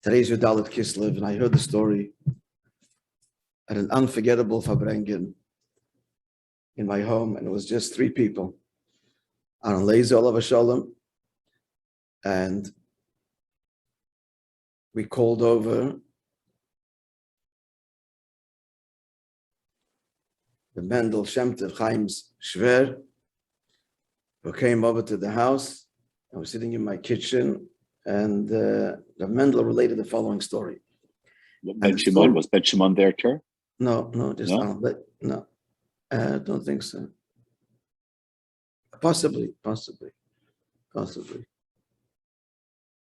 Today's Yudalit Kislev, and I heard the story at an unforgettable Fabrengen in my home, and it was just three people. Aaron Leizer, Olav Shalom, and we called over the Mendel Shem Tov Chaim's Shver, who came over to the house. I was sitting in my kitchen, and the Mendel related the following story. Ben Shimon, was Ben Shimon there too? No, just no. I don't think so. Possibly.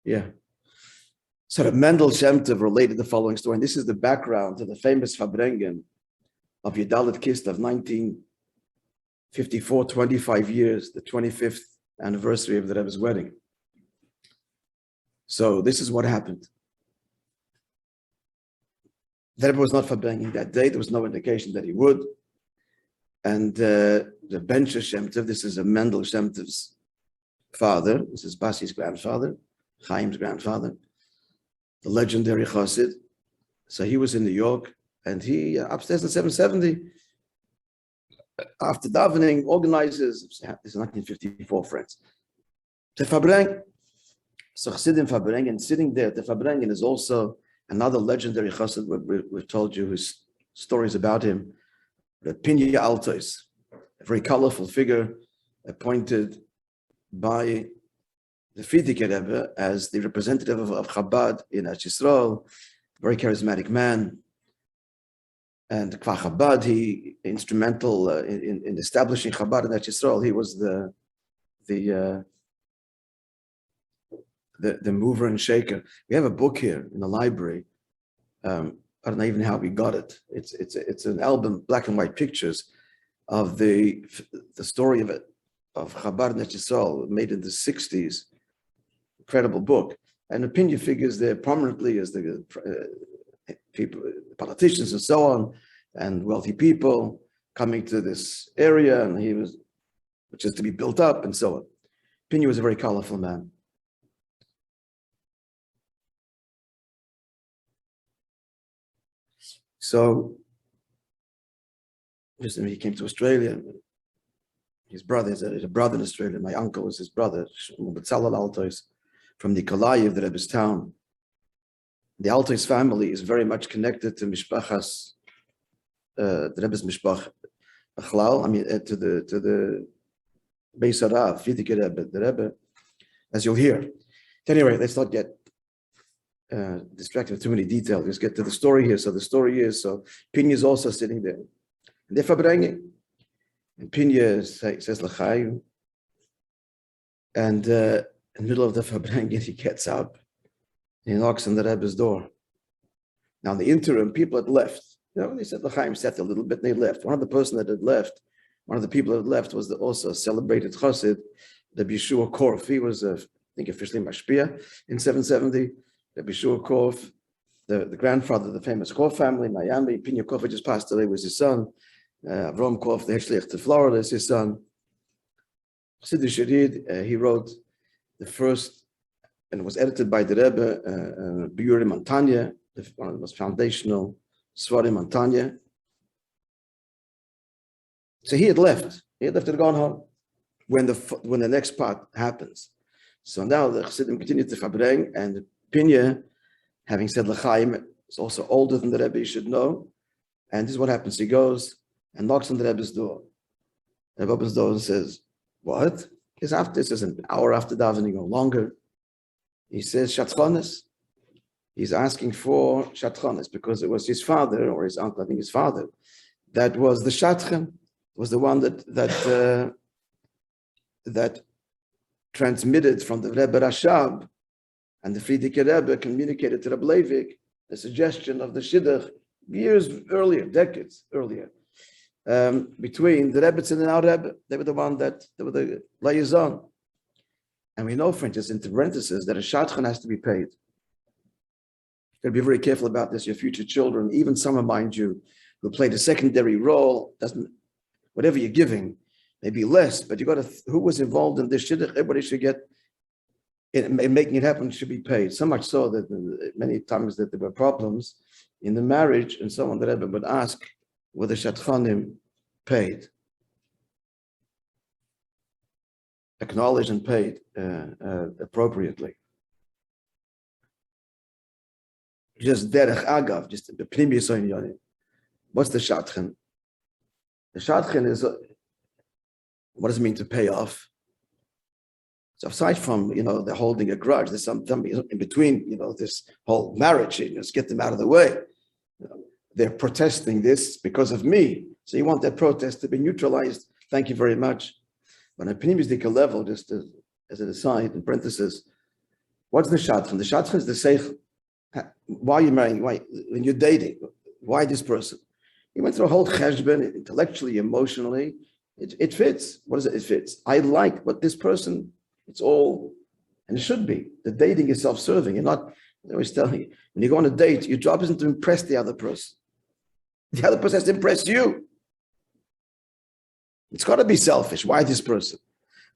Yeah. So the Mendel Shem Tov related the following story, and this is the background to the famous Fabrengen of Yudalit Kislev, 1954, 25 years, the 25th anniversary of the Rebbe's wedding. So this is what happened. The Rebbe was not Fabrengen that day. There was no indication that he would. And the Ben Shem Tov, this is a Mendel Shem Tov's father. This is Basi's grandfather, Chaim's grandfather, the legendary Chassid. So he was in New York, and he, upstairs in 770, after davening, organizes, this is 1954, friends, the Fabreng. So Chassidim Fabreng, and sitting there, the Fabrengen is also another legendary Chassid. We've told you his stories about him. The Pinya Altois, a very colorful figure appointed by the Frierdiker Rebbe as the representative of Chabad in Eretz Yisrael, very charismatic man. And Kva Chabad, he instrumental in establishing Chabad in Eretz Yisrael. He was the mover and shaker. We have a book here in the library. I don't know even how we got it. It's an album, black and white pictures of the story of Chabad in Eretz Yisrael, made in the 60s. Incredible book. And opinion figures there prominently as the people, politicians and so on, and wealthy people coming to this area, and which is to be built up and so on. Pinya was a very colorful man. So, he came to Australia. His brother is a brother in Australia. My uncle was his brother, Betzalel Altois, from Nikolaev, the Rebbe's town. The Altois family is very much connected to Mishpachas, the Rebbe's Mishpach Achlal. To the Beis Harav, Frierdiker Rebbe, the Rebbe, as you'll hear. Anyway, let's not get distracted with too many details. Let's get to the story here. So the story is, Pinya is also sitting there. And they're Fabrengen. And Pinya says L'chaim. And in the middle of the Fabrengen, he gets up. And he knocks on the Rebbe's door. Now, in the interim, people had left. They said L'chaim, sat a little bit, and they left. One of the people that had left was also a celebrated Chassid, the Yeshua Korf. He was, I think, officially Mashpia in 770. Rabbi Shua Korf, the grandfather of the famous Korf family in Miami. Pinya Korf just passed away, was his son. Avram Korf, the Heshliach to Florida, is his son. Chassidic Sharid, he wrote the first, and it was edited by the Rebbe, Biurim on Tanya, one of the most foundational Svarim on Tanya. So he had left. He had gone home when the next part happens. So now the Chassidim continue to Fabreng, and Pinya, having said L'chaim, is also older than the Rebbe, you should know. And this is what happens. He goes and knocks on the Rebbe's door. The Rebbe opens the door and says, what? This is an hour after davening or longer. He says, Shatchonis. He's asking for Shatchonis because it was his father or his uncle, I think his father, that was the Shatchen, was the one that transmitted from the Rebbe Rashab, and the Frierdiker Rebbe communicated to Rabbi Leivik the suggestion of the Shidduch years earlier, decades earlier, between the Rebbetzin and our Rebbe. They were the liaison. And we know, for instance, into parentheses, that a Shatchen has to be paid. You've got to be very careful about this, your future children, even some, mind you, who played a secondary role, whatever you're giving, maybe less, but you got to, who was involved in this Shidduch, everybody should get in making it happen should be paid. So much so that many times that there were problems in the marriage, and someone that Rebbe would ask were the Shatchanim paid, acknowledged and paid appropriately. Just derech agav, just the previous on. What's the Shatchan? The Shatchan is what does it mean to pay off? So aside from, they're holding a grudge, there's something in between, this whole marriage, just get them out of the way. They're protesting this because of me. So you want that protest to be neutralized. Thank you very much. But on a pneumistic level, just as an aside, in parentheses, what's the Shatchan? The Shatchan is the Seichel. Why are you marrying? Why, when you're dating, why this person? You went through a whole cheshbon, intellectually, emotionally. It fits. What is it? It fits. I like what this person. It's all, and it should be. The dating is self-serving. You're not, I always tell you, when you go on a date, your job isn't to impress the other person. The other person has to impress you. It's got to be selfish. Why this person?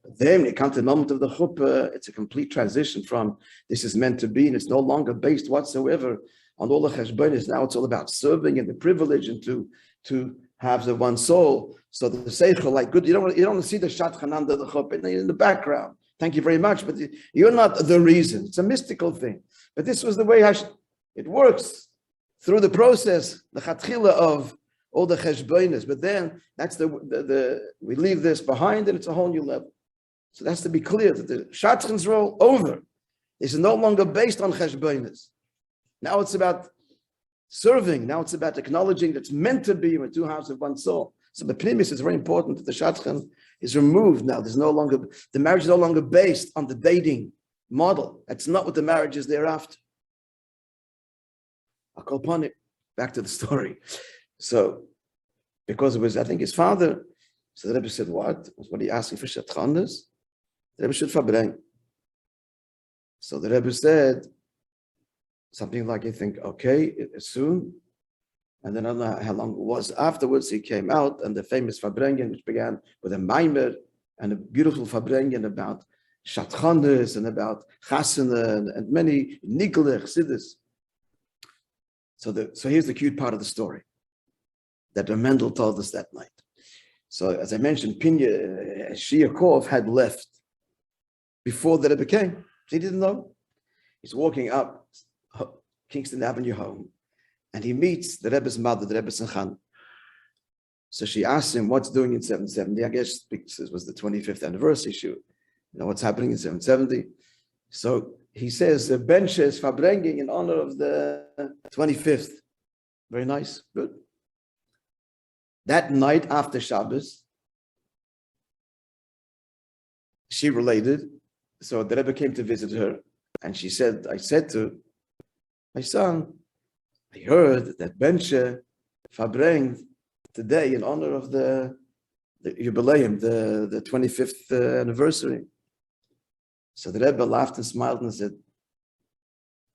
But then when you come to the moment of the chuppah, it's a complete transition from this is meant to be, and it's no longer based whatsoever on all the cheshbonis. Now it's all about serving and the privilege and to have the one soul. So the seichel, like good, you don't want to see the shatchan under the chuppah in the background. Thank you very much, but you're not the reason. It's a mystical thing. But this was the way it works through the process, the chatchila of all the cheshbonis. But then that's we leave this behind, and it's a whole new level. So that's to be clear that the shatchan's role over. This is no longer based on cheshbonis. Now it's about serving. Now it's about acknowledging that it's meant to be with two halves of one soul. So the primis is very important that the shatchan is removed now. The marriage is no longer based on the dating model. That's not what the marriage is thereafter. I'll call upon it. Back to the story. So, because it was, I think, his father, so the Rebbe said, what? What are you asking for shatchanas? The Rebbe should verbrengen. So the Rebbe said something like, I think, okay, soon. And then I don't know how long it was afterwards, he came out, and the famous verbrengen, which began with a maimer and a beautiful verbrengen about shatchanas and about chasana and many nigler chassidus. So here's the cute part of the story that the Mendel told us that night. So as I mentioned, Pinya Shiakov had left before that it became. He didn't know. He's walking up Kingston Avenue home, and he meets the Rebbe's mother, the Rebbe's Chan. So she asks him, what's doing in 770? I guess because it was the 25th anniversary shoot. What's happening in 770? So he says, benches verbrengen in honor of the 25th. Very nice, good. That night after Shabbos, she related. So the Rebbe came to visit her, and she said, I said to my son, I heard that Benche verbrengt today in honor of the jubileum, the 25th anniversary. So the Rebbe laughed and smiled and said,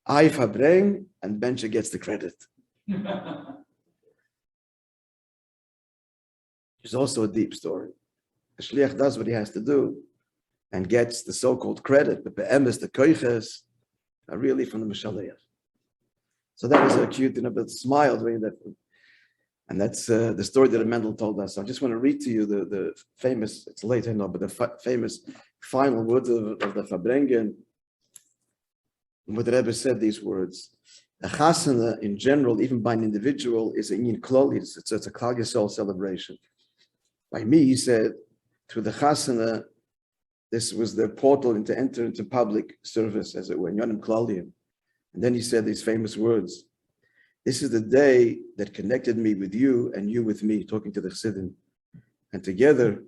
I verbreng, and Benche gets the credit. It's also a deep story. The shliach does what he has to do and gets the so-called credit, but the emes, the koiches, are really from the Mishaleach. So that was a cute, but smiled when that, and that's the story that Mendel told us. So I just want to read to you the famous, it's late, I know, but the famous final words of the Verbrengen, where the Rebbe said these words. A chasana in general, even by an individual, is a yin kloli, it's a Klal Yisrael celebration. By me, he said, through the chasana, this was the portal to enter into public service, as it were, Yonim Klalim. And then he said these famous words. This is the day that connected me with you and you with me, talking to the Chassidim. And together,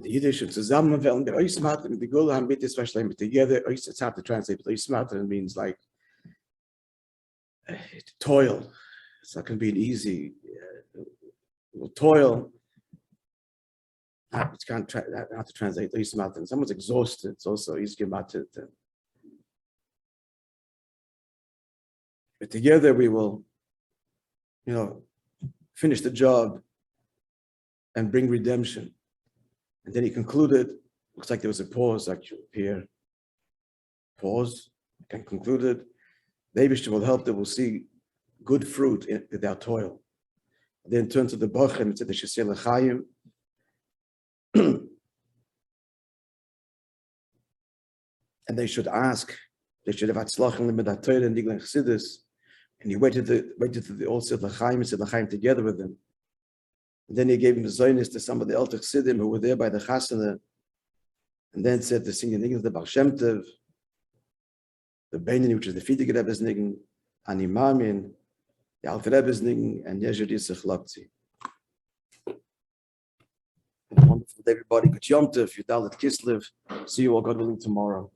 the Yiddish and zusammenwählen, the Oismater, the Gula Hamit, especially together, it's hard to translate, but Oismater means like toil. It's not going to be an easy toil. It's can't have to translate Oismater. Someone's exhausted. It's also easy to But together we will, finish the job and bring redemption. And then he concluded, looks like there was a pause actually here. Pause, and concluded, the Eibishter will help that we'll see good fruit without toil. And then turned to the Bachim and said, the Shesel Chaim. And they should ask, they should have Hatzlach and Limedat Torah and Niglan Chassidus. And he waited to the old Sidla Chaim and Sidla Chaim together with them. And then he gave him the Zionis to some of the Elter Chassidim who were there by the Chasana. And then said to sing the Niglan, the Baal Shem Tov, the Beinin, which is the Fidig Rebbe's Niglan, Ani Mamin, the Alter Rebbe's Niglan, and Yezher Yisach Lapzi. Wonderful day, everybody. Good Yom Tov, Yudalit Kislev. See you all, God willing, tomorrow.